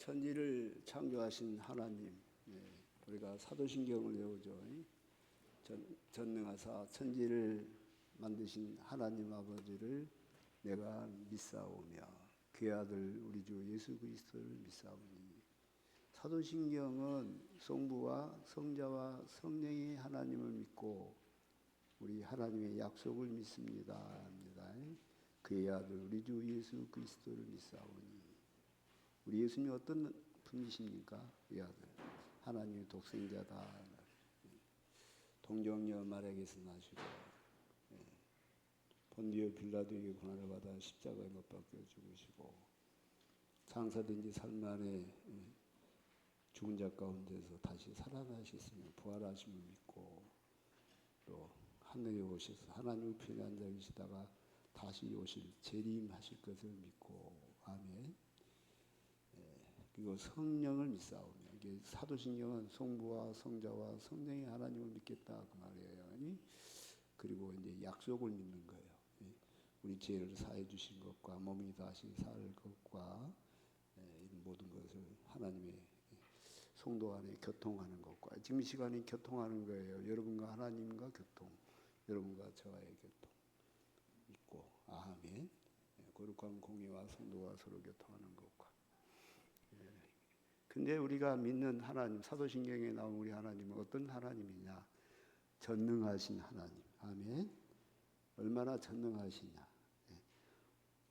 천지를 창조하신 하나님, 우리가 사도신경을 외우죠. 전능하사 천지를 만드신 하나님 아버지를 내가 믿사오며 그의 아들 우리 주 예수 그리스도를 믿사오니. 사도신경은 성부와 성자와 성령의 하나님을 믿고 우리 하나님의 약속을 믿습니다 합니다. 그의 아들 우리 주 예수 그리스도를 믿사오니. 우리 예수님이 어떤 분이십니까? 이 아들 하나님의 독생자다. 동정녀 마리아에게서 나시고 본디오 빌라도에게 고난을 받아 십자가에 못 박혀 죽으시고 장사된 지 사흘 만에 죽은 자 가운데서 다시 살아나셨으며 부활하심을 믿고 또 하늘에 오셔서 하나님 우편에 앉아 계시다가 다시 오실 재림하실 것을 믿고 아멘. 그리고 성령을 믿사오며, 이게 사도신경은 성부와 성자와 성령의 하나님을 믿겠다 그 말이에요. 그리고 이제 약속을 믿는 거예요. 우리 죄를 사해 주신 것과 몸이 다시 살 것과 이런 모든 것을 하나님의 성도 안에 교통하는 것과 지금 이 시간에 교통하는 거예요. 여러분과 하나님과 교통, 여러분과 저와의 교통 있고 아멘. 거룩한 공의와 성도가 서로 교통하는 것과. 근데 우리가 믿는 하나님, 사도신경에 나온 우리 하나님은 어떤 하나님이냐? 전능하신 하나님. 아멘. 얼마나 전능하시냐?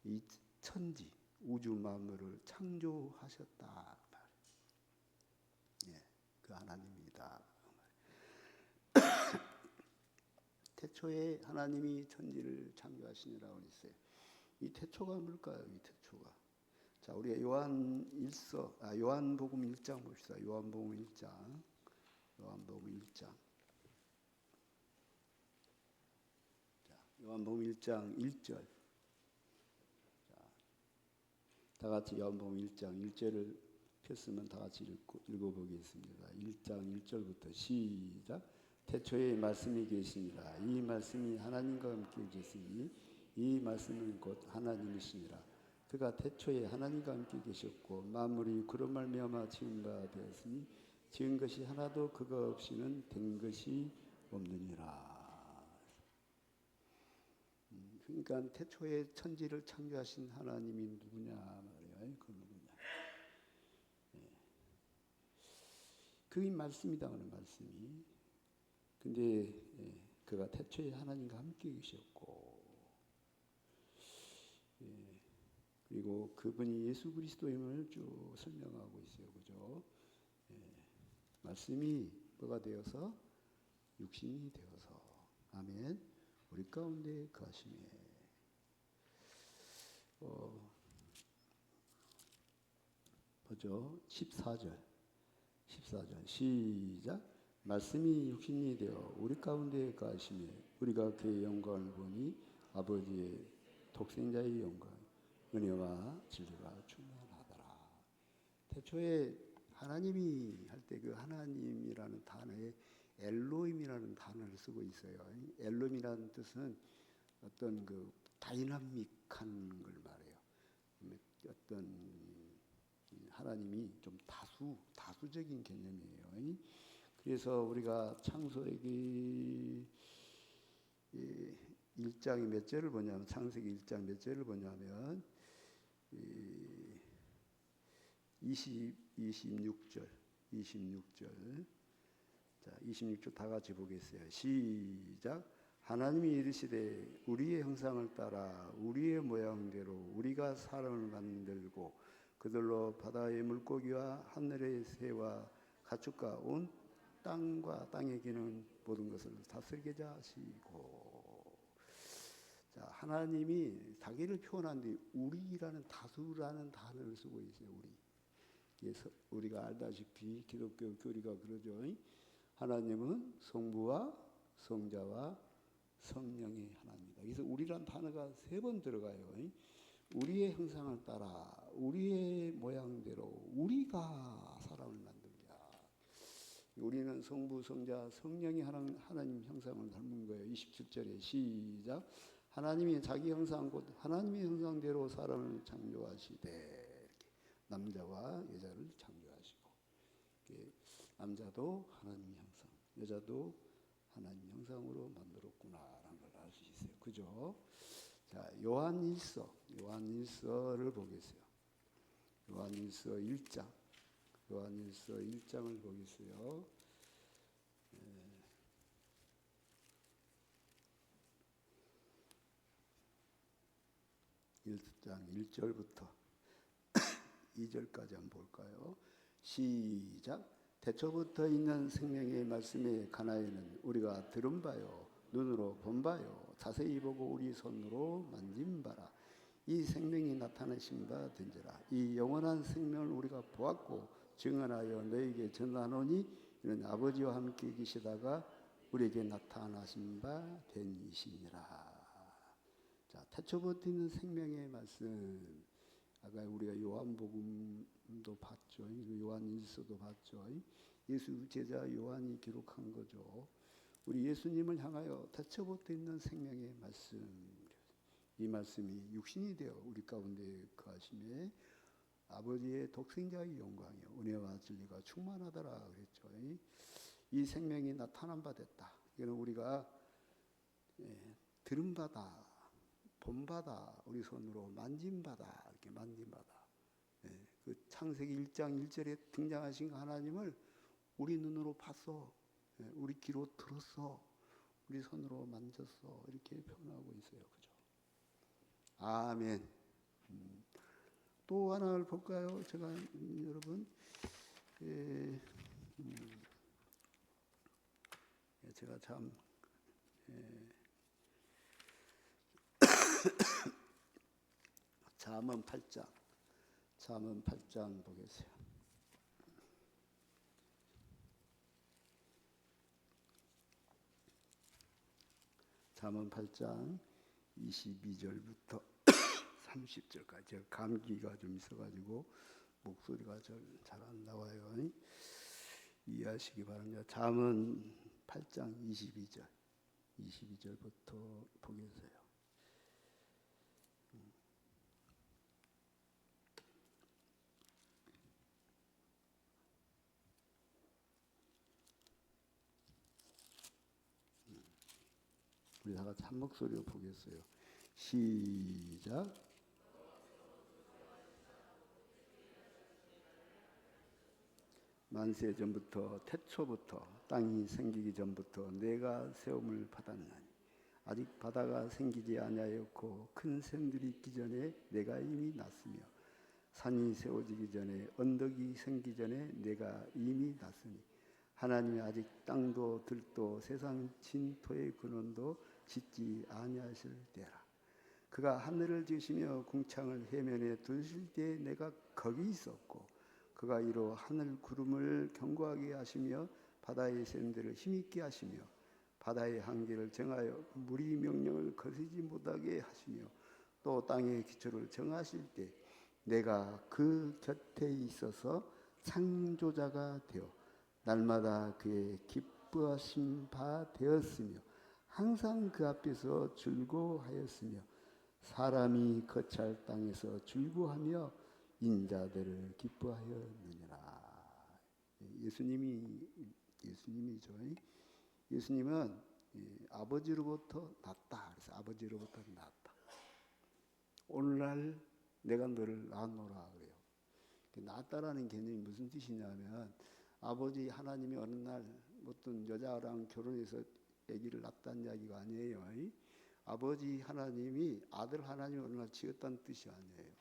이 천지, 우주 만물을 창조하셨다. 그 하나님이다. 태초에 하나님이 천지를 창조하시니라고 했어요. 이 태초가 뭘까요? 이 태초가. 자, 우리가 요한복음 1장 봅시다. 요한복음 1장. 자, 요한복음 1장 1절. 자, 다 같이 요한복음 1장 1절을 폈으면 다 같이 읽어보겠습니다. 1장 1절부터 시작. 태초에 말씀이 계시니라. 이 말씀이 하나님과 함께 계시니 이 말씀은 곧 하나님이시니라. 그가 태초에 하나님과 함께 계셨고 만물이 그로 말미암아 지은 바 되었으니 지은 것이 하나도 그가 없이는 된 것이 없느니라. 그러니까 태초에 천지를 창조하신 하나님이 누구냐 말이에요. 그 누구냐? 그의 말씀이다 하는 말씀이. 근데 그가 태초에 하나님과 함께 계셨고 그리고 그분이 예수 그리스도임을 쭉 설명하고 있어요. 그죠? 말씀이 뭐가 되어서 육신이 되어서 아멘. 우리 가운데 거하심에 보죠. 14절 시작. 말씀이 육신이 되어 우리 가운데 거하심에 우리가 그의 영광을 보니 아버지의 독생자의 영광 은혜와 진리가 충만하더라. 태초에 하나님이 할 때 그 하나님이라는 단어에 엘로힘이라는 단어를 쓰고 있어요. 엘로힘이라는 뜻은 어떤 그 다이나믹한 걸 말해요. 어떤 하나님이 좀 다수적인 개념이에요. 그래서 우리가 창세기 1장이 몇 절을 보냐면 창세기 1장 몇 절을 보냐면 26절. 자, 26절 다 같이 보겠어요. 시작. 하나님이 이르시되 우리의 형상을 따라 우리의 모양대로 우리가 사람을 만들고 그들로 바다의 물고기와 하늘의 새와 가축과 온 땅과 땅에 기는 모든 것을 다스리게 하시고. 자, 하나님이 자기를 표현한 뒤 우리라는 다수라는 단어를 쓰고 있어요. 그래서 우리가 알다시피 기독교 교리가 그러죠. 하나님은 성부와 성자와 성령의 하나입니다. 그래서 우리란 단어가 3번 들어가요. 우리의 형상을 따라 우리의 모양대로 우리가 사람을 만들자. 우리는 성부, 성자, 성령이 하나님 형상을 닮은 거예요. 27절에 시작. 하나님이 자기 형상 곧 하나님의 형상대로 사람을 창조하시되 남자와 여자를 남자도 하나님 형상, 여자도 하나님 형상으로 만들었구나라는 걸 알 수 있어요. 그죠? 자, 요한일서를 보겠어요. 요한일서 1장. 요한일서 1장을 보겠어요. 1장 1절부터 2절까지 한번 볼까요? 시작. 태초부터 있는 생명의 말씀의 가나에는 우리가 들은 바요, 눈으로 본 바요, 자세히 보고 우리 손으로 만진 바라. 이 생명이 나타나신 바 된지라. 이 영원한 생명을 우리가 보았고 증언하여 너에게 전하노니 이는 아버지와 함께 계시다가 우리에게 나타나신 바 된이시니라. 자, 태초부터 있는 생명의 말씀. 아까 우리가 요한복음도 봤죠. 요한일서도 봤죠. 예수 제자 요한이 기록한 거죠. 우리 예수님을 향하여 태초부터 있는 생명의 말씀. 이 말씀이 육신이 되어 우리 가운데 거하심에 아버지의 독생자의 영광이요 은혜와 진리가 충만하더라 그랬죠. 이 생명이 나타난 바 됐다. 이거는 우리가 들은 바다, 본 바다, 우리 손으로 만진 바다, 이렇게 만진 바다. 그 창세기 1장 1절에 등장하신 하나님을 우리 눈으로 봤어, 우리 귀로 들었어, 우리 손으로 만졌어, 이렇게 표현하고 있어요. 그죠? 아멘. 또 하나를 볼까요? 제가 여러분, 제가 참 잠언 8장 보겠어요. 잠언 8장 22절부터 30절까지. 제가 감기가 좀 있어가지고 목소리가 잘 안 나와요. 이해하시기 바랍니다. 잠언 8장 22절부터 보겠어요. 우리 다 같이 한 목소리로 보겠어요. 시작. 만세 전부터 태초부터 땅이 생기기 전부터 내가 세움을 받았나니 아직 바다가 생기지 아니하였고 큰 샘들이 있기 전에 내가 이미 났으며 산이 세워지기 전에 언덕이 생기기 전에 내가 이미 났으니 하나님이 아직 땅도 들도 세상 진토의 근원도 짓지 아니하실 때라. 그가 하늘을 지으시며 궁창을 해면에 두실 때에 내가 거기 있었고 그가 이로 하늘 구름을 견고하게 하시며 바다의 샘들을 힘있게 하시며 바다의 한계를 정하여 물이 명령을 거스르지 못하게 하시며 또 땅의 기초를 정하실 때 내가 그 곁에 있어서 창조자가 되어 날마다 그의 기뻐하신 바 되었으며 항상 그 앞에서 즐거워하였으며 사람이 거찰 땅에서 즐거워하며 인자들을 기뻐하였느니라. 예수님이죠. 예수님은 아버지로부터 났다. 그래서 아버지로부터 났다. 오늘날 내가 너를 낳노라 그래요. 낳았다라는 개념이 무슨 뜻이냐면 아버지 하나님이 어느 날 어떤 여자랑 결혼해서 아기를 낳았다는 이야기가 아니에요. 아버지 하나님이 아들 하나님을 어느 날 지었다는 뜻이 아니에요.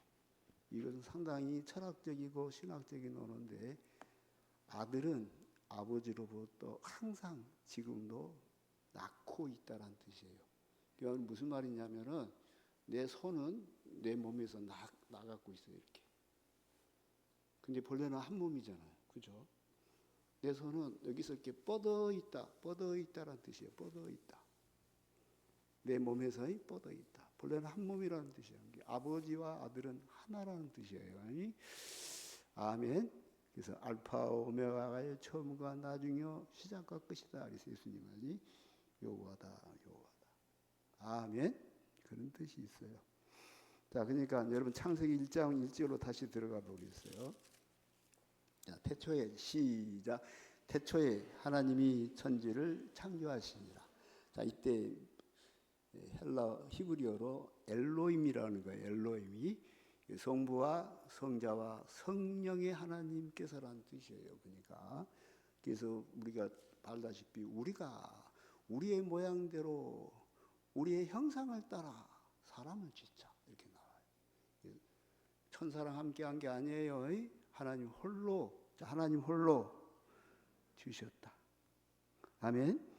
이것은 상당히 철학적이고 신학적인 언어인데 아들은 아버지로부터 항상 지금도 낳고 있다는 뜻이에요. 이건 무슨 말이냐면은 내 손은 내 몸에서 나갖고 있어요. 이렇게. 근데 본래는 한 몸이잖아요. 그죠? 내 손은 여기서 이렇게 뻗어있다라는 뜻이에요. 뻗어있다. 내 몸에서 뻗어있다. 본래는 한 몸이라는 뜻이에요. 아버지와 아들은 하나라는 뜻이에요. 아멘. 그래서 알파 오메가의 처음과 나중이요 시작과 끝이다. 그래서 예수님이 요구하다. 아멘. 그런 뜻이 있어요. 자, 그러니까 여러분 창세기 1장 1절로 다시 들어가 보겠어요. 자, 태초에 시작. 태초에 하나님이 천지를 창조하시니라. 자, 이때 헬라 히브리어로 엘로임이라는 거예요. 엘로임이 성부와 성자와 성령의 하나님께서라는 뜻이에요. 그러니까 그래서 우리가 알다시피 우리가 우리의 모양대로 우리의 형상을 따라 사람을 짓자 이렇게 나와요. 천사랑 함께한 게 아니에요. 하나님 홀로 주셨다. 아멘.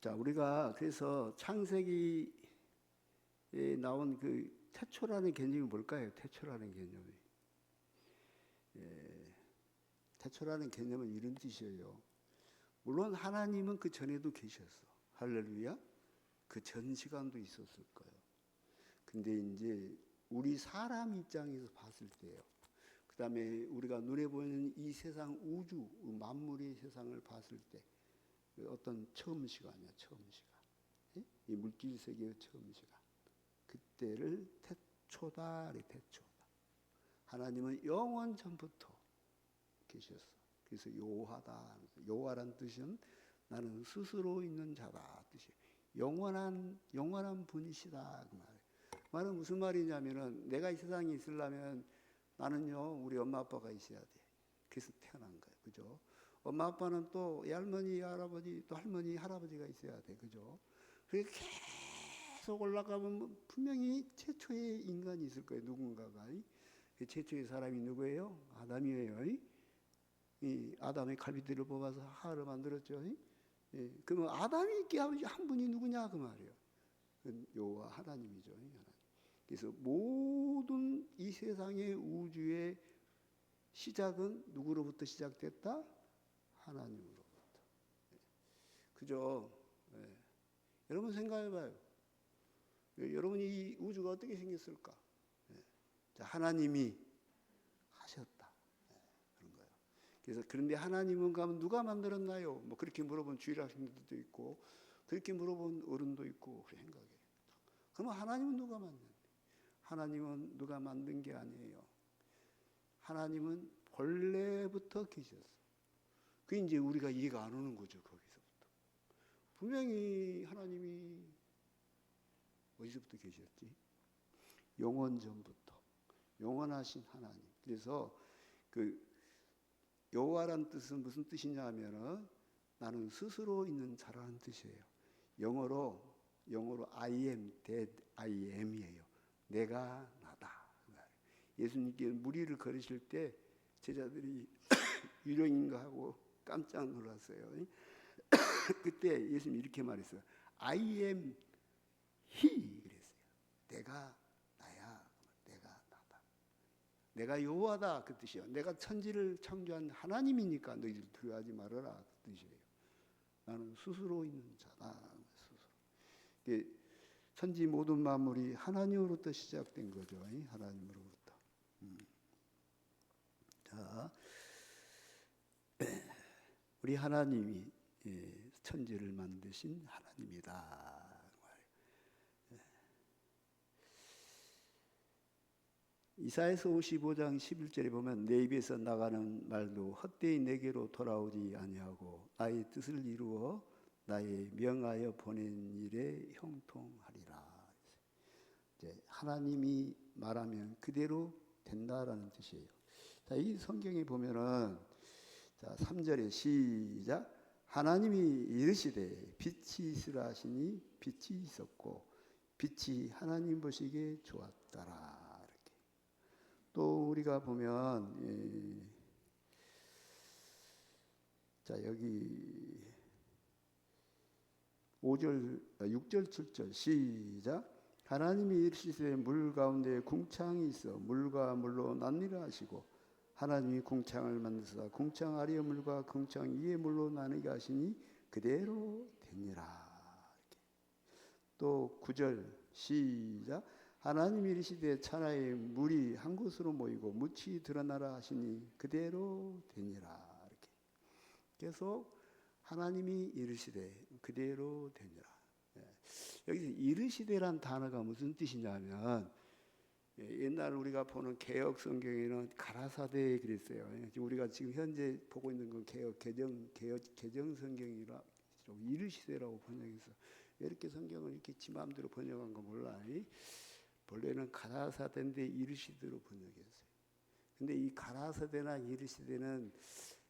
자, 우리가 그래서 창세기에 나온 그 태초라는 개념이 뭘까요? 태초라는 개념이. 태초라는 개념은 이런 뜻이에요. 물론 하나님은 그 전에도 계셨어. 할렐루야. 그 전 시간도 있었을 거예요. 근데 이제 우리 사람 입장에서 봤을 때요. 그 다음에 우리가 눈에 보이는 이 세상 우주, 만물의 세상을 봤을 때 어떤 처음 시간이야, 처음 시간. 이 물질 세계의 처음 시간. 그때를 태초다, 태초다. 하나님은 영원 전부터 계셨어. 그래서 요하다. 요하란 뜻은 나는 스스로 있는 자다 뜻이. 영원한 분이시다 그 말이에요. 말은 무슨 말이냐면은 내가 이 세상에 있으려면 나는요 우리 엄마 아빠가 있어야 돼. 그래서 태어난 거예요, 그죠? 엄마 아빠는 또 할머니 할아버지 또 할머니 할아버지가 있어야 돼, 그죠? 그렇게 계속 올라가면 분명히 최초의 인간이 있을 거예요, 누군가가. 최초의 사람이 누구예요? 아담이에요. 이 아담의 갈비뼈를 뽑아서 하와를 만들었죠. 그러면 아담이 있게 한 분이 누구냐 그 말이에요. 여호와 하나님이죠. 하나님. 그래서 모든 이 세상의 우주의 시작은 누구로부터 시작됐다? 하나님으로부터. 그죠? 여러분 생각해봐요. 여러분이 이 우주가 어떻게 생겼을까? 자, 하나님이 하셨다. 그런 거예요. 그래서 그런데 하나님은 가면 누가 만들었나요? 뭐 그렇게 물어본 주일학생들도 있고 그렇게 물어본 어른도 있고 그런 생각이에요. 그러면 하나님은 누가 만든? 하나님은 누가 만든 게 아니에요. 하나님은 본래부터 계셨어. 그게 이제 우리가 이해가 안 오는 거죠. 거기서부터. 분명히 하나님이 어디서부터 계셨지? 영원 전부터. 영원하신 하나님. 그래서 그 여호와란 뜻은 무슨 뜻이냐 하면은 나는 스스로 있는 자라는 뜻이에요. 영어로 I am that I am이에요. 내가 나다. 예수님께 무리를 걸으실 때 제자들이 유령인가 하고 깜짝 놀랐어요. 그때 예수님이 이렇게 말했어요. I am he 그랬어요. 내가 나야. 내가 나다. 내가 여호와다 그 뜻이에요. 내가 천지를 창조한 하나님이니까 너희들 두려워하지 말아라 그 뜻이에요. 나는 스스로 있는 자다. 스스로. 천지 모든 만물이 하나님으로부터 시작된 거죠. 하나님으로부터. 자, 우리 하나님이 천지를 만드신 하나님이다. 이사야서 55장 11절에 보면 내 입에서 나가는 말도 헛되이 내게로 돌아오지 아니하고 나의 뜻을 이루어 나의 명하여 보낸 일에 형통하리라. 이제 하나님이 말하면 그대로 된다라는 뜻이에요. 자, 이 성경에 보면은 자, 3절에 시작. 하나님이 이르시되 빛이 있으라 하시니 빛이 있었고 빛이 하나님 보시기에 좋았더라. 이렇게. 또 우리가 보면 자, 여기 6절 7절 시작. 하나님이 이르시되 물 가운데 궁창이 있어 물과 물로 나뉘라 하시고 하나님이 궁창을 만드사 궁창 아래의 물과 궁창 위의 물로 나누게 하시니 그대로 되니라. 또 9절 시작. 하나님이 이르시되 천하의 물이 한 곳으로 모이고 묻이 드러나라 하시니 그대로 되니라. 이렇게 계속 하나님이 이르시되 그대로 되니라. 여기서 이르시되란 단어가 무슨 뜻이냐면 옛날 우리가 보는 개혁 성경에는 가라사대 그랬어요. 우리가 지금 현재 보고 있는 건 개혁 개정 성경이라 이르시되라고 번역해서 왜 이렇게 성경을 이렇게 지 마음대로 번역한 거 몰라. 본래는 가라사대인데 이르시되로 번역했어요. 근데 이 가라사대나 이르시되는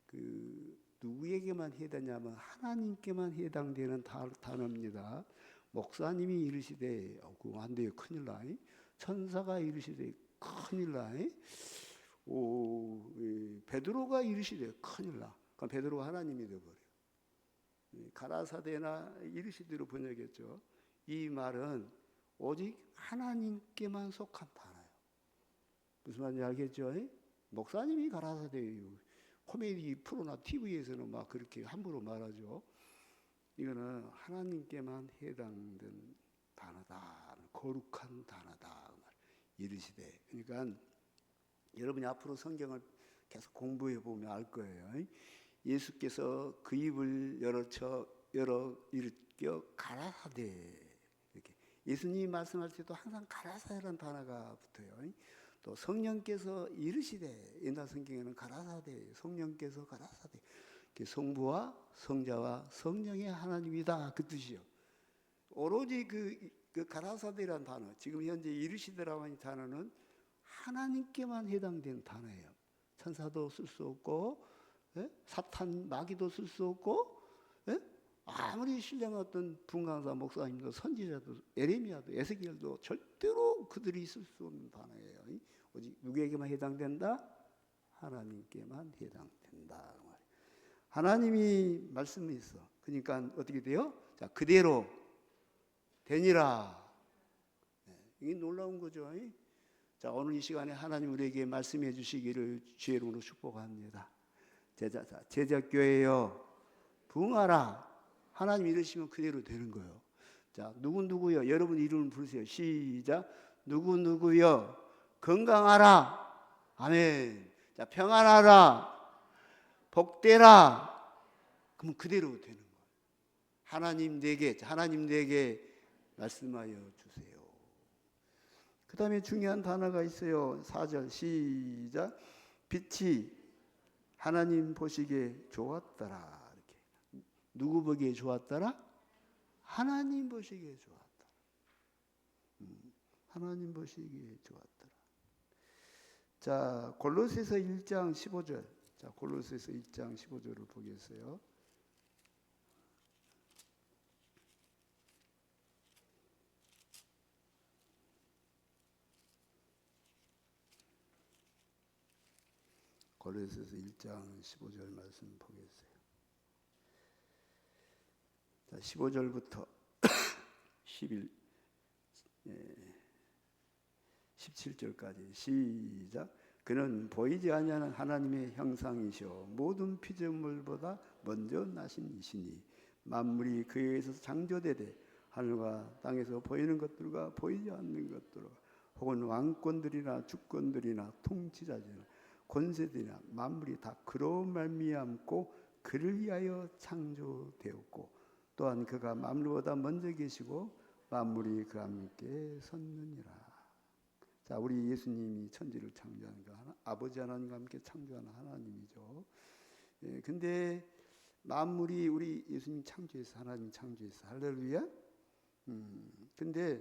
그 누구에게만 해당되냐면 하나님께만 해당되는 단어입니다. 목사님이 이르시되 그거 안 돼요. 큰일 나. 천사가 이르시되 큰일 나. 베드로가 이르시되 큰일 나. 그럼 베드로가 하나님이 되어버려요. 가라사대나 이르시되로 번역했죠. 이 말은 오직 하나님께만 속한 단어예요. 무슨 말인지 알겠죠? 목사님이 가라사대예요. 코미디 프로나 TV에서는 막 그렇게 함부로 말하죠. 이거는 하나님께만 해당된 단어다. 거룩한 단어다. 이르시되. 그러니까 여러분이 앞으로 성경을 계속 공부해 보면 알 거예요. 예수께서 그 입을 열어 일으켜 가라사대. 이렇게 예수님이 말씀할 때도 항상 가라사대라는 단어가 붙어요. 또 성령께서 이르시되. 옛날 성경에는 가라사대. 성령께서 가라사대. 성부와 성자와 성령의 하나님이다 그 뜻이요. 오로지 그 가라사대라는 단어, 지금 현재 이르시되라고 하는 단어는 하나님께만 해당되는 단어예요. 천사도 쓸 수 없고, 사탄 마귀도 쓸 수 없고, 아무리 신령한 어떤 분강사 목사님도 선지자도 에레미야도 에스겔도 절대로 그들이 쓸 수 없는 단어예요. 오직 누구에게만 해당된다? 하나님께만 해당된다. 하나님이 말씀이 있어. 그러니까 어떻게 돼요? 자, 그대로 되니라. 이게 놀라운 거죠. 자, 오늘 이 시간에 하나님 우리에게 말씀해 주시기를 주의 이름으로 축복합니다. 제자교회여 부흥하라. 하나님 이러시면 그대로 되는 거예요. 자, 누구요? 여러분 이름을 부르세요. 시작. 누구요? 건강하라. 아멘. 자, 평안하라. 복되라. 그럼 그대로 되는 거예요. 하나님 내게 말씀하여 주세요. 그 다음에 중요한 단어가 있어요. 4절 시작. 빛이 하나님 보시기에 좋았더라. 이렇게. 누구 보기에 좋았더라? 하나님 보시기에 좋았더라. 하나님 보시기에 좋았더라. 자, 골로새서 1장 15절. 자, 골로새서 1장 15절을 보겠어요. 골로새서 1장 15절 말씀 보겠어요. 자, 15절부터 17절까지 시작. 그는 보이지 아니하는 하나님의 형상이시오 모든 피조물보다 먼저 나신 이시니 만물이 그에 의해서 창조되되 하늘과 땅에서 보이는 것들과 보이지 않는 것들 혹은 왕권들이나 주권들이나 통치자들이나 권세들이나 만물이 다 그로 말미암고 그를 위하여 창조되었고 또한 그가 만물보다 먼저 계시고 만물이 그와 함께 섰느니라. 자, 우리 예수님이 천지를 창조한 아버지 하나님과 함께 창조하는 하나님이죠. 근데 만물이 우리 예수님 창조해서 하나님 창조해서 할렐루야. 근데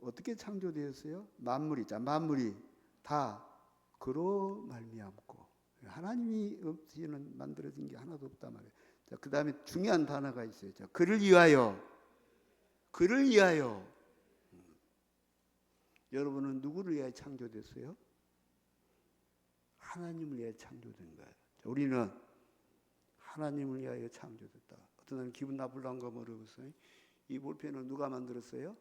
어떻게 창조되었어요? 만물이 다 그로 말미암고 하나님이 없이는 만들어진 게 하나도 없단 말이에요. 자, 그 다음에 중요한 단어가 있어요. 자, 그를 위하여. 여러분은 누구를 위하여 창조됐어요? 하나님을 위하여 창조된 거예요. 자, 우리는 하나님을 위하여 창조됐다. 어떤 사람은 기분 나쁘려는 거 모르겠어요. 이 볼펜은 누가 만들었어요?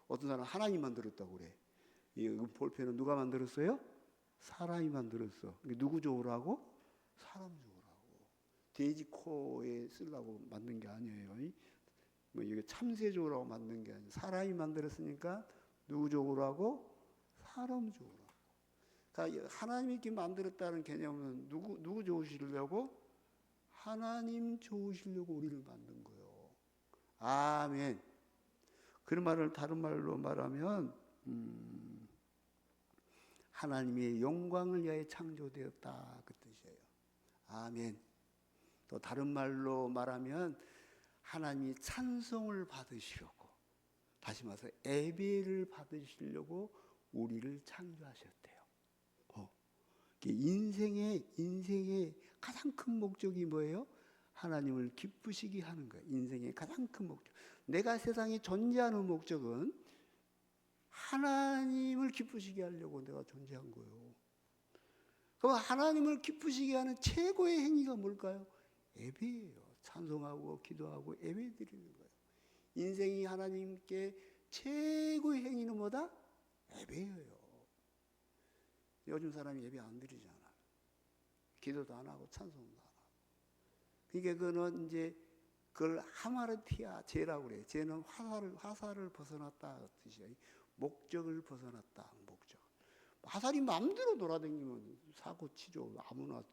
어떤 사람은 하나님 만들었다고 그래. 이 볼펜은 누가 만들었어요? 사람이 만들었어. 누구 좋으라고? 사람 좋으라고. 돼지 코에 쓰려고 만든 게 아니에요. 뭐 이게 참새 좋으라고 만든 게 아니에요. 사람이 만들었으니까 누구 좋으라고? 사람 좋으라고. 그러니까 하나님이 이렇게 만들었다는 개념은 누구 좋으시려고? 하나님 좋으시려고 우리를 만든 거예요. 아멘. 그런 말을 다른 말로 말하면 하나님의 영광을 위하여 창조되었다 그 뜻이에요. 아멘. 또 다른 말로 말하면 하나님이 찬송을 받으시려고, 다시 말해서 예배를 받으시려고 우리를 창조하셨대요. 인생의 가장 큰 목적이 뭐예요? 하나님을 기쁘시게 하는 거예요. 인생의 가장 큰 목적. 내가 세상에 존재하는 목적은 하나님을 기쁘시게 하려고 내가 존재한 거예요. 그럼 하나님을 기쁘시게 하는 최고의 행위가 뭘까요? 예배예요. 찬송하고 기도하고 예배 드리는 거예요. 인생이 하나님께 최고의 행위는 뭐다? 예배예요. 요즘 사람이 예배 안 드리잖아. 기도도 안 하고 찬송도 안 하고. 그러니까 그거는 이제 그걸 하마르티아 제라고 그래요. 제는 화살을 벗어났다 그 뜻이에요. 목적을 벗어났다. 목적. 화살이 마음대로 돌아다니면 사고 치죠. 아무나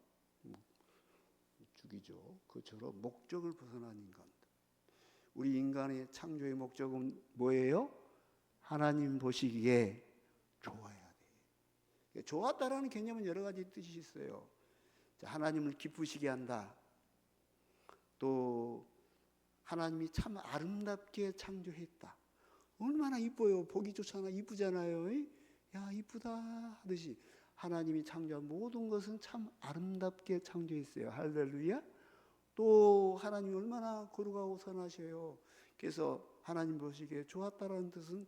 죽이죠. 그처럼 목적을 벗어난 인간. 우리 인간의 창조의 목적은 뭐예요? 하나님 보시기에 좋아야 돼. 좋았다라는 개념은 여러 가지 뜻이 있어요. 하나님을 기쁘시게 한다. 또 하나님이 참 아름답게 창조했다. 얼마나 이뻐요. 보기 좋잖아. 이쁘잖아요. 야 이쁘다 하듯이 하나님이 창조한 모든 것은 참 아름답게 창조했어요. 할렐루야. 또 하나님이 얼마나 거룩하고 선하셔요. 그래서 하나님 보시기에 좋았다라는 뜻은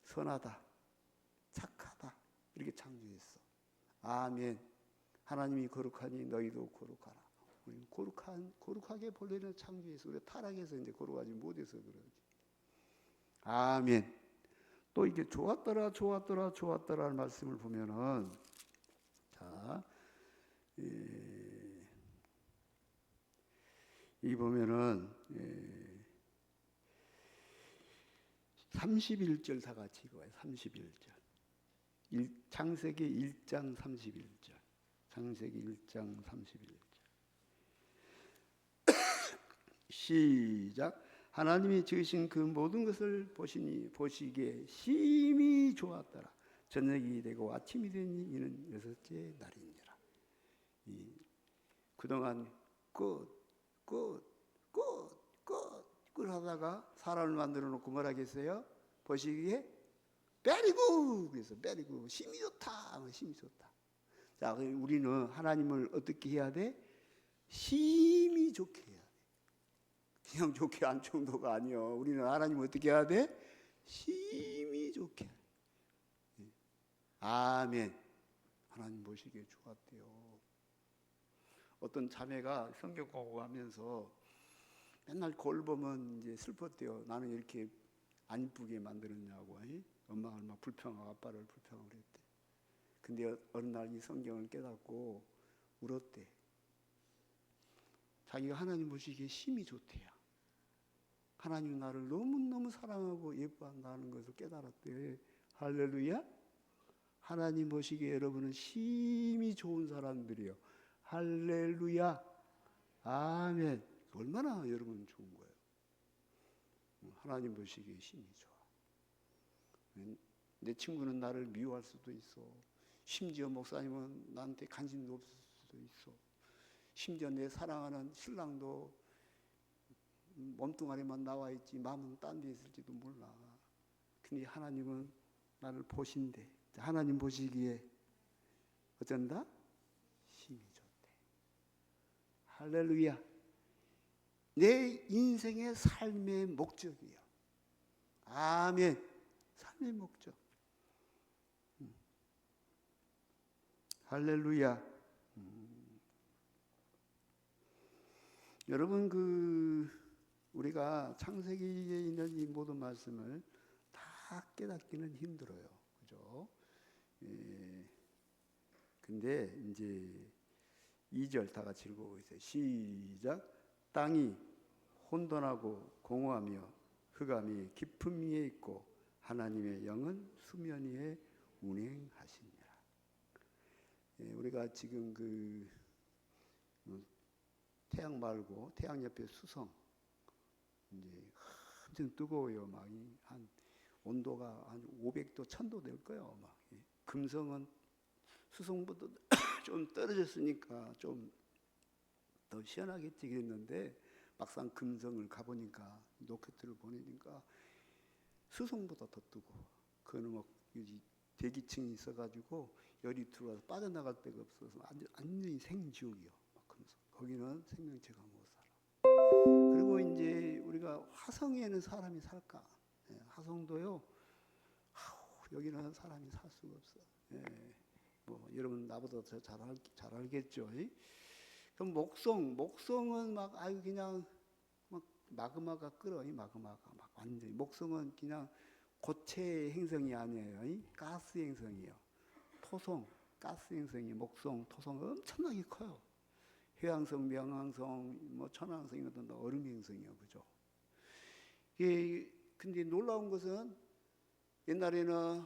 선하다, 착하다 이렇게 창조했어. 아멘. 하나님이 거룩하니 너희도 거룩하라. 우리 거룩하게 본래는 창조해서 우리가 타락해서 이제 거룩하지 못해서 그러지. 아멘. 또 이게 좋았더라는 말씀을 보면은 자, 이 보면은 31절 다 같이 읽어요. 31절. 창세기 1장 31절. 창세기 1장 31절. 시작. 하나님이 지으신 그 모든 것을 보시기에 심히 좋았더라. 저녁이 되고 아침이 되니 이는 여섯째 날이니라. 그동안 끝 하다가 사람을 만들어 놓고 뭐라 했어요? 보시기에 very good. 그래서 very good. 심히 좋다. 심히 좋다. 자, 우리는 하나님을 어떻게 해야 돼? 심히 좋게 해야 돼. 그냥 좋게 한 정도가 아니요. 우리는 하나님을 어떻게 해야 돼? 심히 좋게. 아멘. 하나님 보시기에 좋았대요. 어떤 자매가 성경 공부하면서 맨날 거울 보면 이제 슬펐대요. 나는 이렇게 안 이쁘게 만들었냐고. 엄마가 얼마나 불평하고 아빠를 불평하고 그랬대. 근데 어느 날 이 성경을 깨닫고 울었대. 자기가 하나님 보시기에 심히 좋대요. 하나님 나를 너무너무 사랑하고 예뻐한다는 것을 깨달았대. 할렐루야. 하나님 보시기에 여러분은 심히 좋은 사람들이요. 할렐루야. 아멘. 얼마나 여러분 좋은 거예요. 하나님 보시기에 심히 좋아. 내 친구는 나를 미워할 수도 있어. 심지어 목사님은 나한테 관심도 없을 수도 있어. 심지어 내 사랑하는 신랑도 몸뚱아리만 나와 있지 마음은 딴 데 있을지도 몰라. 근데 하나님은 나를 보신대. 하나님 보시기에 어쩐다? 심히 좋대. 할렐루야. 내 인생의 삶의 목적이야. 아멘. 삶의 목적. 할렐루야. 여러분 우리가 창세기에 있는 이 모든 말씀을 다 깨닫기는 힘들어요. 그죠? 근데 이제 2절 다 같이 읽어보세요. 시작. 땅이 혼돈하고 공허하며 흑암이 깊음 위에 있고 하나님의 영은 수면 위에 운행하시니라. 우리가 지금 태양 말고 태양 옆에 수성 이제 엄청 뜨거워요. 한 온도가 한 500도, 1000도 될 거예요. 금성은 수성보다 좀 떨어졌으니까 좀 더 시원하겠지 그랬는데 막상 금성을 가보니까 로켓을 보내니까 수성보다 더 뜨고 그거는 막 대기층이 있어가지고 열이 들어와서 빠져나갈 데가 없어서 완전히 생지옥이요. 금성 거기는 생명체가 못 살아. 그리고 이제 우리가 화성에는 사람이 살까? 화성도요. 여기는 사람이 살 수가 없어. 여러분 나보다 더 잘 알겠죠. 그럼 목성은 막 그냥 막 마그마가 끓어. 마그마가 막 완전히 목성은 그냥 고체 행성이 아니에요. 가스 행성이에요. 토성 가스 행성이 목성, 토성 엄청나게 커요. 해왕성, 명왕성, 천왕성 이런 것도 얼음 행성이에요, 그죠? 근데 놀라운 것은 옛날에는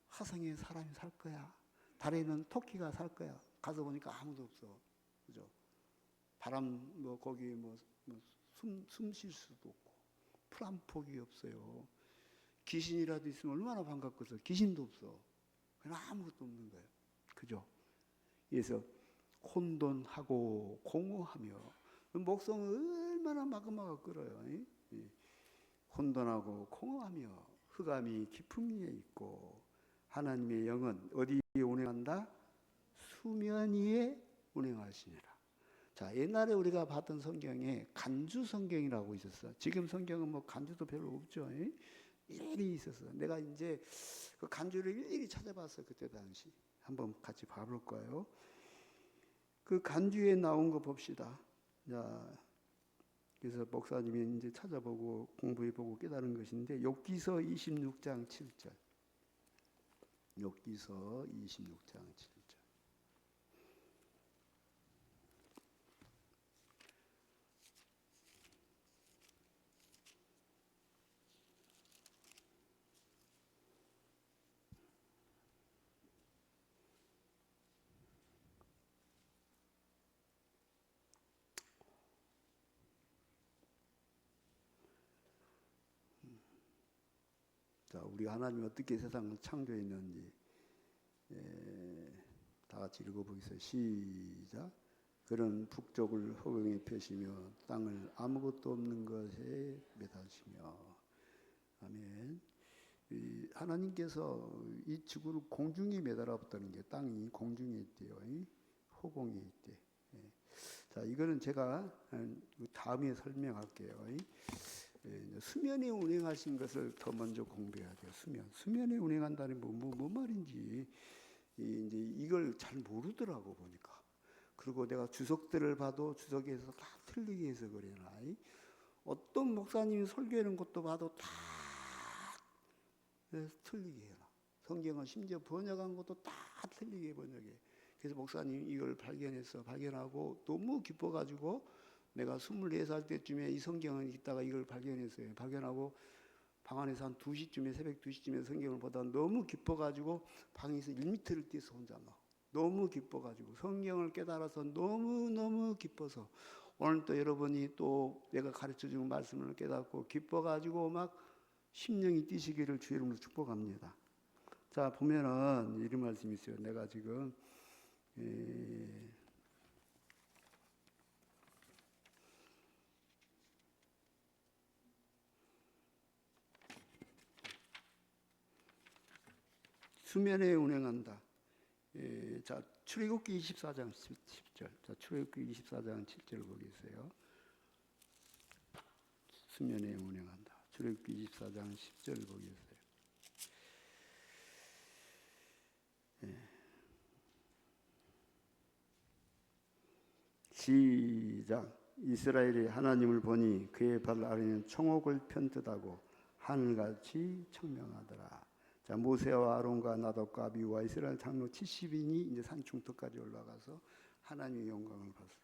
화성에 사람이 살 거야. 달에는 토끼가 살 거야. 가서 보니까 아무도 없어, 그죠? 바람 거기 숨 쉴 수도 없고 풀 한 폭이 없어요. 귀신이라도 있으면 얼마나 반갑겠어. 귀신도 없어. 그냥 아무것도 없는 거예요, 그죠? 그래서 혼돈하고 공허하며 목성은 얼마나 마그마가 끓어요. 혼돈하고 공허하며 흑암이 깊음 위에 있고 하나님의 영은 어디에 운행한다? 수면 위에 운행하시니라. 자, 옛날에 우리가 봤던 성경에 간주 성경이라고 있었어. 지금 성경은 간주도 별로 없죠. 일일이 있었어. 내가 이제 그 간주를 일일이 찾아봤어. 그때 당시. 한번 같이 봐볼 거예요. 그 간주에 나온 거 봅시다. 자, 그래서 목사님이 이제 찾아보고 공부해보고 깨달은 것인데 욥기서 26장 7절. 욥기서 26장 7절. 자, 우리 하나님이 어떻게 세상을 창조했는지 다 같이 읽어보겠습니다. 시작. 그는 북쪽을 허공에 펴시며 땅을 아무것도 없는 것에 매다시며. 아멘. 하나님께서 이 지구를 공중에 매달았다는 게 땅이 공중에 있대요. 허공에 있대. 자, 이거는 제가 다음에 설명할게요. 수면에 운행하신 것을 더 먼저 공부해야 돼요. 수면에 운행한다는 뭐 말인지 이제 이걸 잘 모르더라고 보니까. 그리고 내가 주석들을 봐도 주석에서 다 틀리게 해서 그래나. 어떤 목사님이 설교하는 것도 봐도 다 틀리게 해라. 성경은 심지어 번역한 것도 다 틀리게 번역해. 그래서 목사님이 이걸 발견하고 너무 기뻐가지고 내가 24살 때쯤에 이 성경을 읽다가 이걸 발견했어요. 발견하고 방 안에서 한 2시쯤에 새벽 2시쯤에 성경을 보다 너무 기뻐가지고 방에서 1m를 뛰어서 혼자 막 너무 기뻐가지고 성경을 깨달아서 너무너무 기뻐서 오늘 또 여러분이 또 내가 가르쳐주는 말씀을 깨닫고 기뻐가지고 막 심령이 뛰시기를 주의 이름으로 축복합니다. 자, 보면은 이런 말씀이 있어요. 내가 지금 수면에 운행한다. 자, 출애굽기 24장 10절. 자, 출애굽기 24장 7절 보겠어요. 수면에 운행한다. 출애굽기 24장 10절 보겠어요. 시작. 이스라엘이 하나님을 보니 그의 발 아래는 청옥을 편듯하고 하늘같이 청명하더라. 자, 모세와 아론과 나답과 아비후와 이스라엘 장로 70인이 이제 산 중턱까지 올라가서 하나님의 영광을 봤어.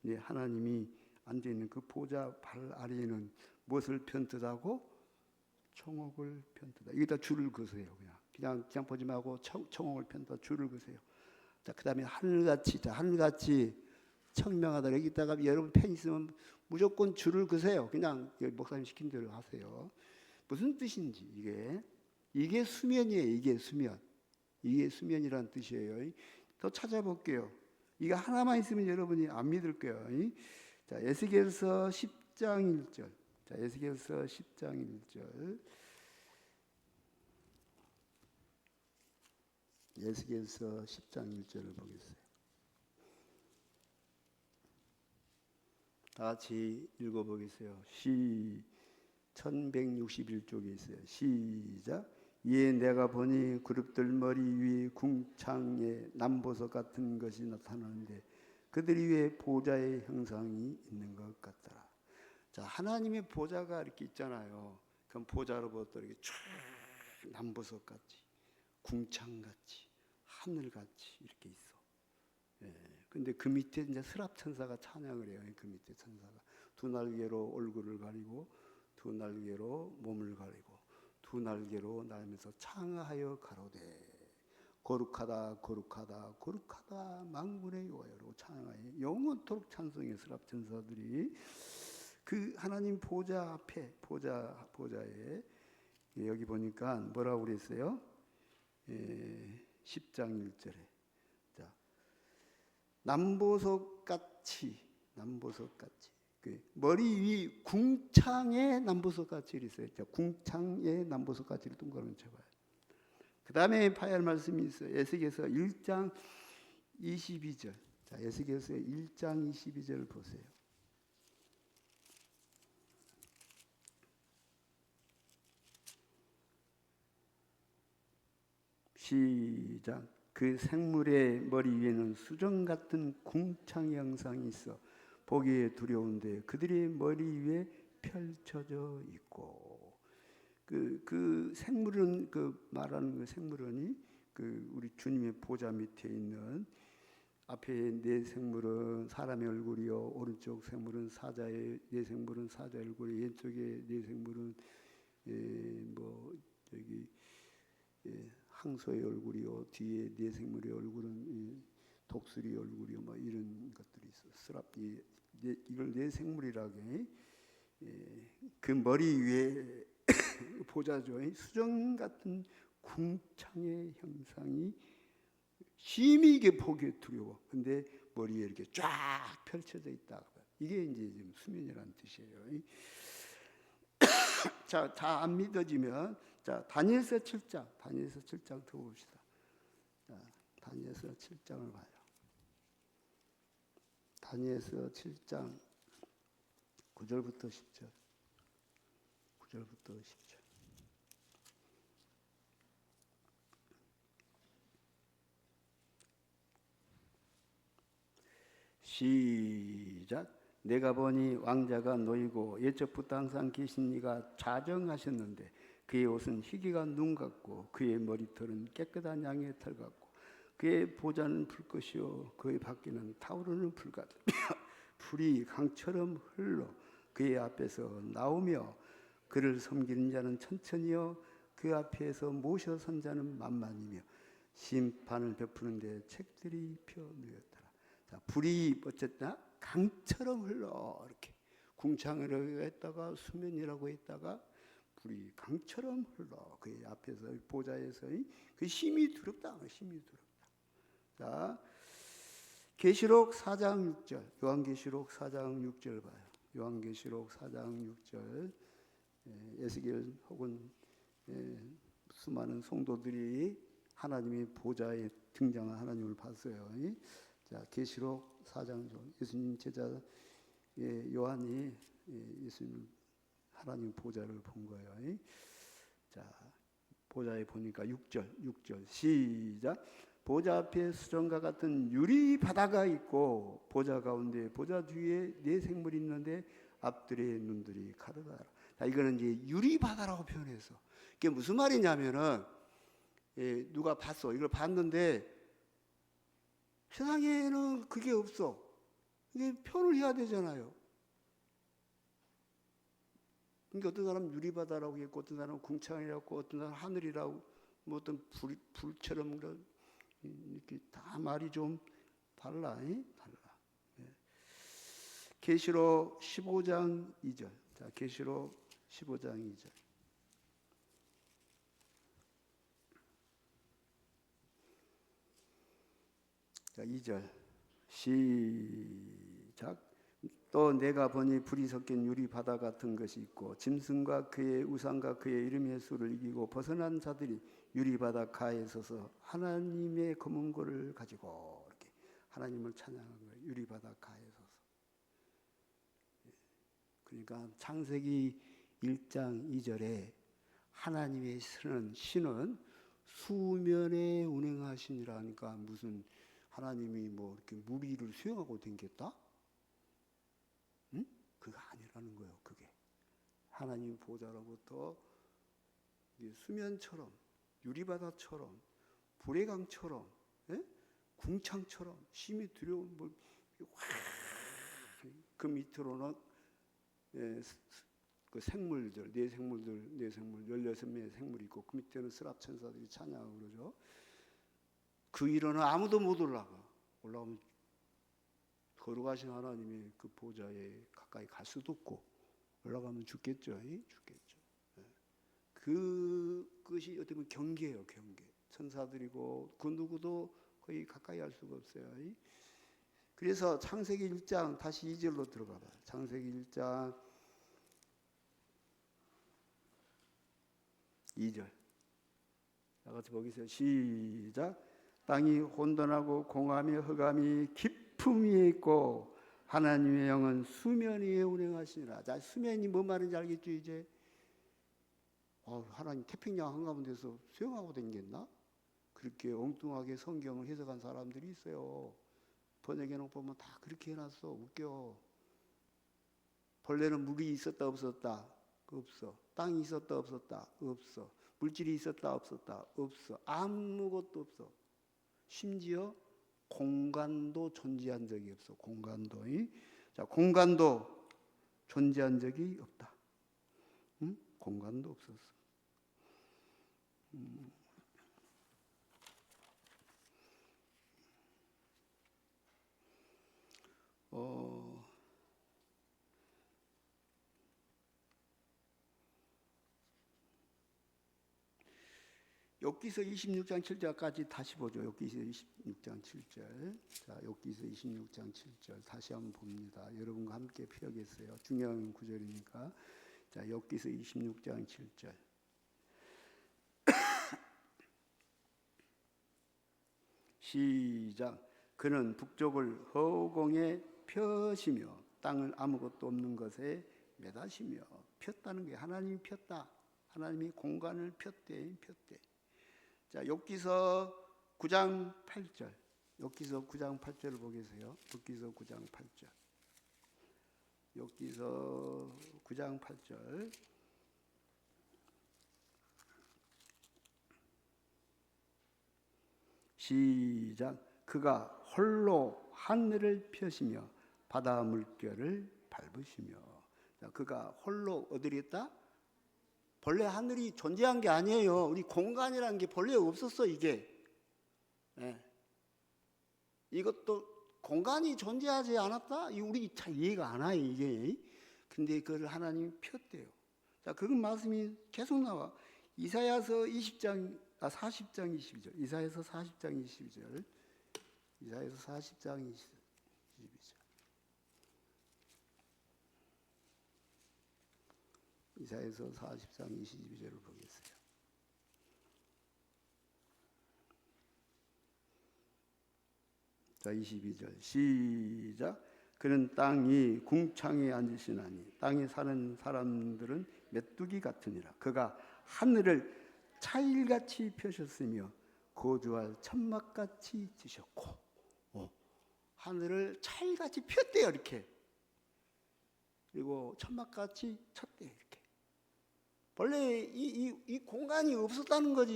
근데 하나님이 앉아 있는 그 보좌 발 아래에는 무엇을 편듯하고 청옥을 편듯하고. 여기다 줄을 그으세요. 그냥 보지 말고 청옥을 편듯하고 줄을 그으세요. 자, 그다음에 하늘같이. 자, 하늘같이 청명하다. 여기다가 여러분 펜 있으면 무조건 줄을 그세요. 그냥 목사님 시킨 대로 하세요. 무슨 뜻인지 이게 수면이에요. 이게 수면. 이게 수면이란 뜻이에요. 더 찾아볼게요. 이거 하나만 있으면 여러분이 안 믿을 거예요. 자, 에스겔서 10장 1절. 자, 에스겔서 10장 1절. 에스겔서 10장 1절을 보겠어요. 다 같이 읽어보겠어요. 1161쪽에 있어요. 시작. 이에 내가 보니 그룹들 머리 위에 궁창에 남보석 같은 것이 나타나는데 그들 위에 보좌의 형상이 있는 것 같더라. 자, 하나님의 보좌가 이렇게 있잖아요. 그럼 보좌로부터 이렇게 쫙 남보석 같이, 궁창 같이, 하늘 같이 이렇게 있어. 근데 그 밑에 이제 스랍 천사가 찬양을 해요. 그 밑에 천사가 두 날개로 얼굴을 가리고 두 날개로 몸을 가리고 두 날개로 날면서 창하여 가로되 거룩하다 거룩하다 거룩하다 만군의 여호와여로 찬양하여 영원토록 찬송해. 스랍 천사들이 그 하나님 보좌 앞에 보좌에 여기 보니까 뭐라고 그랬어요? 10장 1절에 자, 남보석같이 그 머리 위 궁창에 남보석같이 있어요. 자, 궁창에 남보석같이를 동그라미 쳐봐요. 그 다음에 봐야 할 말씀이 있어요. 에스겔서 1장 22절. 자, 에스겔서 1장 22절을 보세요. 시작. 그 생물의 머리 위에는 수정 같은 궁창의 형상이 있어 보기에 두려운데 그들의 머리 위에 펼쳐져 있고 그 생물은 말하는 그 생물은이 우리 주님의 보좌 밑에 있는 앞에 네 생물은 사람의 얼굴이요 오른쪽 생물은 사자의 네 생물은 사자의 얼굴이 왼쪽에 네 생물은 항소의 얼굴이요 뒤에 네 생물의 얼굴은 독수리 얼굴이요 뭐 이런 것들이 있어. 이걸 네 생물이라고 해. 그 머리 위에 보자죠. 수정 같은 궁창의 형상이 심히 이게 보기에 두려워. 근데 머리에 이렇게 쫙 펼쳐져 있다. 이게 이제 지금 수면이라는 뜻이에요. 자, 다 안 믿어지면 자, 다니엘서 7장 더 봅시다. 자, 다니엘서 7장을 봐요. 다니엘서 7장 9절부터 10절. 9절부터 10절. 시작. 내가 보니 왕자가 놓이고 옛적부터 항상 계신 이가 자정하셨는데 그의 옷은 희귀가 눈 같고 그의 머리털은 깨끗한 양의 털 같고 그의 보좌는 불꽃이요 그의 바퀴는 타오르는 불 같으며 불이 강처럼 흘러 그의 앞에서 나오며 그를 섬기는 자는 천천히요 그 앞에서 모셔 선 자는 만만이며 심판을 베푸는데 책들이 펴 놓였더라. 자, 불이 어쨌든 강처럼 흘러 이렇게 궁창이라고 했다가 수면이라고 했다가 불이 강처럼 흘러 그의 앞에서 보좌에서 그 힘이 두렵다. 자, 계시록 4장 6절. 요한계시록 4장 6절 봐요. 요한계시록 4장 6절. 에스겔 혹은 수많은 성도들이 하나님의 보좌에 등장한 하나님을 봤어요. 자, 계시록 4장 예수님 제자 요한이 예수님 하나님 보좌를 본 거예요. 자, 보좌에 보니까 6절 시작. 보좌 앞에 수정과 같은 유리 바다가 있고 보좌 가운데 보좌 뒤에 네 생물이 있는데 앞들의 눈들이 가득하라. 자, 이거는 이제 유리 바다라고 표현해서 이게 무슨 말이냐면은 누가 봤어. 이걸 봤는데 세상에는 그게 없어. 이게 표현을 해야 되잖아요. 그러니까 어떤 사람은 유리바다라고 했고 어떤 사람은 궁창이라고 했고 어떤 사람은 하늘이라고 뭐 어떤 불처럼 이렇게 다 말이 좀 달라. 계시록 15장 2절. 자, 계시록 15장 2절. 자, 2절. 시작. 또 내가 보니 불이 섞인 유리 바다 같은 것이 있고 짐승과 그의 우상과 그의 이름의 수를 이기고 벗어난 자들이 유리 바다 가에 서서 하나님의 검은 고를 가지고 이렇게 하나님을 찬양하는 거예요. 유리 바다 가에 서서. 그러니까 창세기 1장 2절에 하나님의 신은 수면에 운행하시니라 하니까 무슨 하나님이 뭐 이렇게 물 위를 수영하고 댕겼다? 응? 그거 아니라는 거예요. 그게 하나님 보좌로부터 수면처럼 유리바다처럼 불의 강처럼 궁창처럼 심히 두려운 그 밑으로는 그 생물들, 네 생물 16명의 생물이 있고 그 밑에는 스랍 천사들이 찬양하고 그러죠. 그 위로는 아무도 못 올라가면 거룩하신 하나님의 그 보좌에 가까이 갈 수도 없고 올라가면 죽겠죠. 그것이 어떻게 보면 경계예요. 경계. 천사들이고 그 누구도 거의 가까이 할 수가 없어요. 그래서 창세기 1장 다시 2절로 들어가 봐요. 창세기 1장 2절. 다 같이 거기서 시작. 땅이 혼돈하고 공함이 흑암이 깊음 위에 있고 하나님의 영은 수면 위에 운행하시니라. 자, 수면이 뭔 말인지 알겠죠 이제? 하나님 태평양 한가운데서 수영하고 다니겠나? 그렇게 엉뚱하게 성경을 해석한 사람들이 있어요. 번역해놓고 보면 다 그렇게 해놨어. 웃겨. 벌레는 물이 있었다 없었다? 없어. 땅이 있었다 없었다? 없어. 물질이 있었다 없었다? 없어. 아무것도 없어. 심지어 공간도 존재한 적이 없어. 공간도. 자, 공간도 존재한 적이 없다. 응? 공간도 없었어. 욥기서 26장 7절까지 다시 보죠. 욥기서 26장 7절. 자, 욥기서 26장 7절 다시 한번 봅니다. 여러분과 함께 펴겠어요. 중요한 구절이니까. 자, 욥기서 26장 7절. 시작. 그는 북쪽을 허공에 펴시며 땅을 아무것도 없는 것에 매다시며. 폈다는 게 하나님이 폈다. 하나님이 공간을 폈대. 자, 욥기서 9장 8절. 욥기서 9장 8절을 보겠어요. 욥기서 9장 8절. 욥기서 9장 8절. 시작. 그가 홀로 하늘을 펴시며 바다 물결을 밟으시며. 자, 그가 홀로 어디에 있다? 본래 하늘이 존재한 게 아니에요. 우리 공간이라는 게 본래 없었어 이게. 이것도 공간이 존재하지 않았다? 우리 잘 이해가 안 와요 이게. 근데 그걸 하나님이 폈대요. 자, 그 말씀이 계속 나와. 이사야서 40장 22절. 이사야서 40장 22절. 이사야서 40장 22절. 이사야서 40장 22절을 보겠어요. 자, 22절 시작. 그는 땅이 궁창에 앉으시나니 땅에 사는 사람들은 메뚜기 같으니라. 그가 하늘을 차일같이 펴셨으며 거주할 천막같이 지셨고. 하늘을 차일같이 폈대요 이렇게. 그리고 천막같이 쳤대요 이렇게. 원래 이 공간이 없었다는 거지.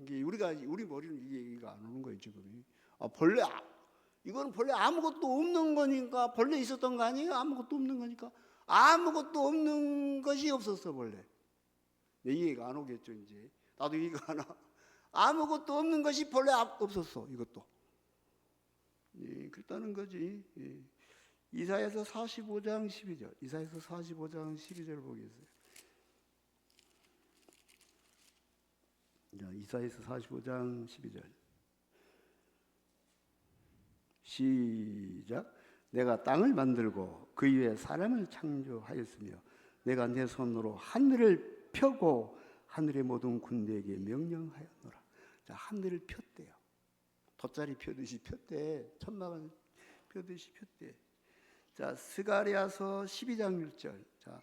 이게 우리 머리는 이해가 안 오는 거예요 지금. 이건 본래 아무것도 없는 거니까. 본래 있었던 거 아니에요? 아무것도 없는 거니까. 아무것도 없는 것이 없었어 본래. 내 이해가 안 오겠죠 이제. 나도 이해가 안 와. 아무것도 없는 것이 본래 없었어 이것도. 그렇다는 거지. 이사야서 45장 12절. 이사야서 45장 12절 보겠어요. 자, 이사야서 45장 12절. 시작. 내가 땅을 만들고 그 위에 사람을 창조하였으며 내가 내 손으로 하늘을 펴고 하늘의 모든 군대에게 명령하였노라. 자, 하늘을 폈대요. 돗자리 펴듯이 폈대. 천막을 펴듯이 폈대. 자, 스가랴서 12장 1절. 자,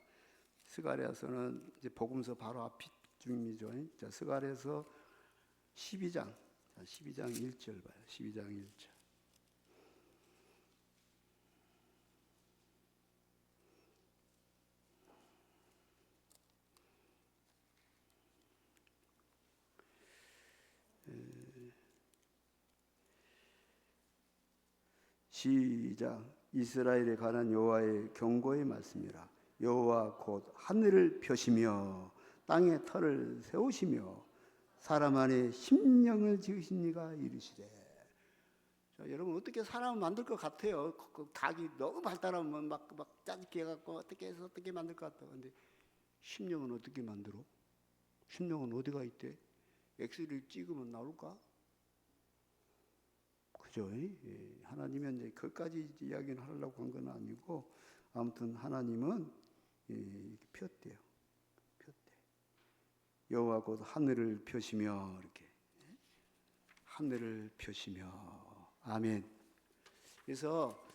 스가랴서는 이제 복음서 바로 앞 중이죠. 자, 스가랴서 12장. 자, 12장 1절 봐요. 12장 1절. 시작. 이스라엘에 관한 여호와의 경고의 말씀이라. 여호와 곧 하늘을 펴시며 땅에 터를 세우시며 사람 안에 심령을 지으신 이가 이르시되. 자, 여러분 어떻게 사람을 만들 것 같아요? 그 닭이 너무 발달하면 막 짜증게 해갖고 어떻게 해서 어떻게 만들 것 같아. 근데 심령은 어떻게 만들어? 심령은 어디가 있대? 엑스레이 찍으면 나올까? 그죠? 예. 하나님은 이제 그까지 이야기를 하려고 한 건 아니고, 아무튼 하나님은 이렇게 폈대요. 폈대. 여호와 곧 하늘을 펴시며 이렇게 하늘을 펴시며. 아멘. 그래서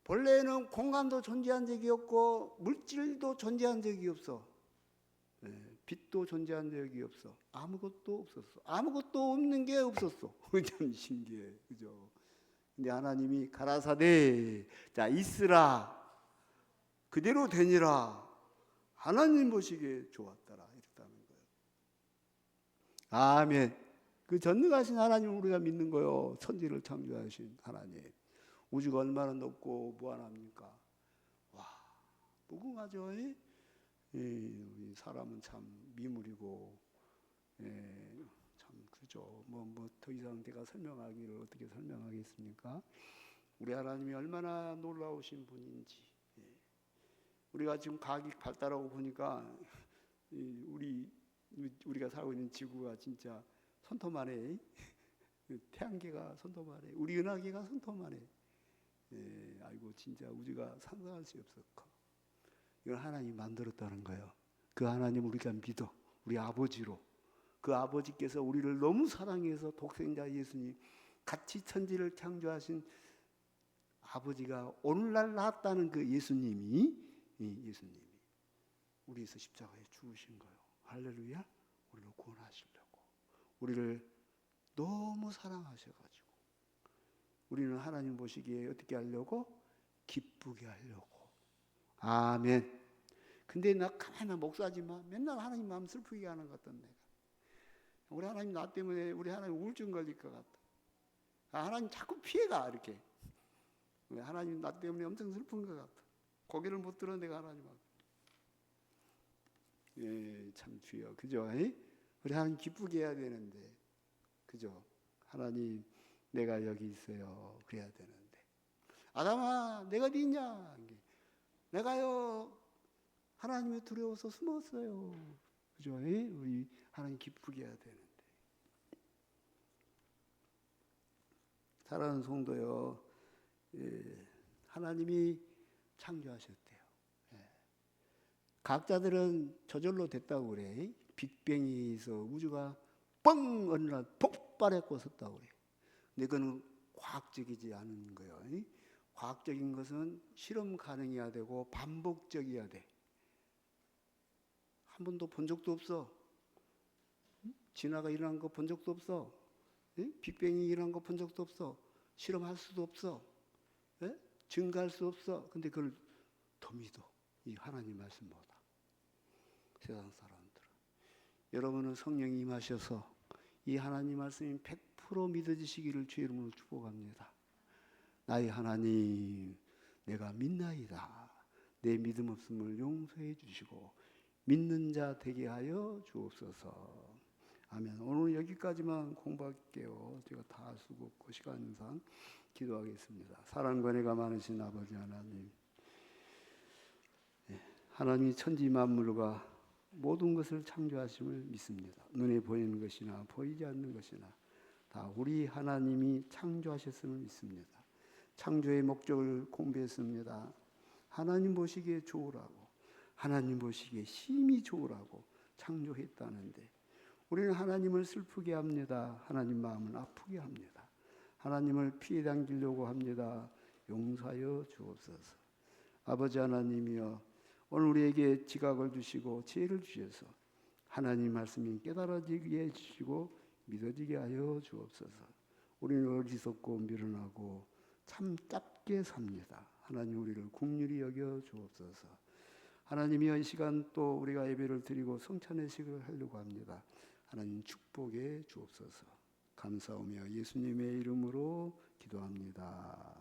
본래는 공간도 존재한 적이 없고 물질도 존재한 적이 없어. 빛도 존재한 적이 없어. 아무것도 없었어. 아무것도 없는 게 없었어. 참 신기해. 그죠? 근데 하나님이 가라사대, 자, 있으라. 그대로 되니라. 하나님 보시기에 좋았더라. 이랬다는 거예요. 아멘. 그 전능하신 하나님 우리가 믿는 거요. 천지를 창조하신 하나님. 우주가 얼마나 높고 무한합니까? 와, 무궁하죠? 우리 사람은 참 미물이고, 참 그죠. 뭐 더 이상 제가 설명하기를 어떻게 설명하겠습니까? 우리 하나님이 얼마나 놀라우신 분인지. 우리가 지금 과학이 발달하고 보니까 우리가 살고 있는 지구가 진짜 손톱만해. 태양계가 손톱만해. 우리 은하계가 손톱만해. 아이고 진짜 우주가 상상할 수 없어. 이걸 하나님이 만들었다는 거예요. 그 하나님 우리가 믿어. 우리 아버지로. 그 아버지께서 우리를 너무 사랑해서 독생자 예수님 같이 천지를 창조하신 아버지가 오늘날 나왔다는 그 예수님이 우리에서 십자가에 죽으신 거예요. 할렐루야. 우리를 구원하시려고. 우리를 너무 사랑하셔가지고 우리는 하나님 보시기에 어떻게 하려고? 기쁘게 하려고. 아멘. 근데 나 가만히 목사지만 맨날 하나님 마음 슬프게 하는 것 같던 내가. 우리 하나님 나 때문에 우리 하나님 우울증 걸릴 것 같다. 하나님 자꾸 피해가 이렇게. 하나님 나 때문에 엄청 슬픈 것 같아. 고개를 못 들어 내가 하나님하고. 참 주여. 그죠? 우리 하나님 기쁘게 해야 되는데. 그죠? 하나님 내가 여기 있어요. 그래야 되는데. 아담아 내가 어디 있냐? 내가요 하나님이 두려워서 숨었어요. 그죠? 우리 하나님 기쁘게 해야 되는데. 사랑하는 성도요, 하나님이 창조하셨대요. 과학자들은 저절로 됐다고 그래. 빅뱅에서 우주가 뻥 어느 날 폭발해 꽂았다고 그래. 근데 그건 과학적이지 않은 거예요. 과학적인 것은 실험 가능해야 되고 반복적이어야 돼. 한 번도 본 적도 없어. 진화가 일어난 거 본 적도 없어. 빅뱅이 일어난 거 본 적도 없어. 실험할 수도 없어. 증가할 수 없어. 근데 그걸 더 믿어. 이 하나님 말씀보다. 세상 사람들은. 여러분은 성령이 임하셔서 이 하나님 말씀이 100% 믿어지시기를 주의 이름으로 축복합니다. 나의 하나님, 내가 믿나이다. 내 믿음 없음을 용서해 주시고 믿는 자 되게 하여 주옵소서. 아멘. 오늘 여기까지만 공부할게요. 제가 다 할 수가 없고 시간상 기도하겠습니다. 사랑과 은혜가 많으신 아버지 하나님, 하나님이 천지 만물과 모든 것을 창조하심을 믿습니다. 눈에 보이는 것이나 보이지 않는 것이나 다 우리 하나님이 창조하셨음을 믿습니다. 창조의 목적을 공부했습니다. 하나님 보시기에 좋으라고, 하나님 보시기에 심히 좋으라고 창조했다는데 우리는 하나님을 슬프게 합니다. 하나님 마음은 아프게 합니다. 하나님을 피해 당기려고 합니다. 용서하여 주옵소서. 아버지 하나님이여, 오늘 우리에게 지각을 주시고 지혜를 주셔서 하나님 말씀이 깨달아지게 해주시고 믿어지게 하여 주옵소서. 우리는 어리석고 미련하고 참 짧게 삽니다. 하나님 우리를 긍휼히 여겨 주옵소서. 하나님이여, 이 시간 또 우리가 예배를 드리고 성찬회식을 하려고 합니다. 하나님 축복해 주옵소서. 감사하며 예수님의 이름으로 기도합니다.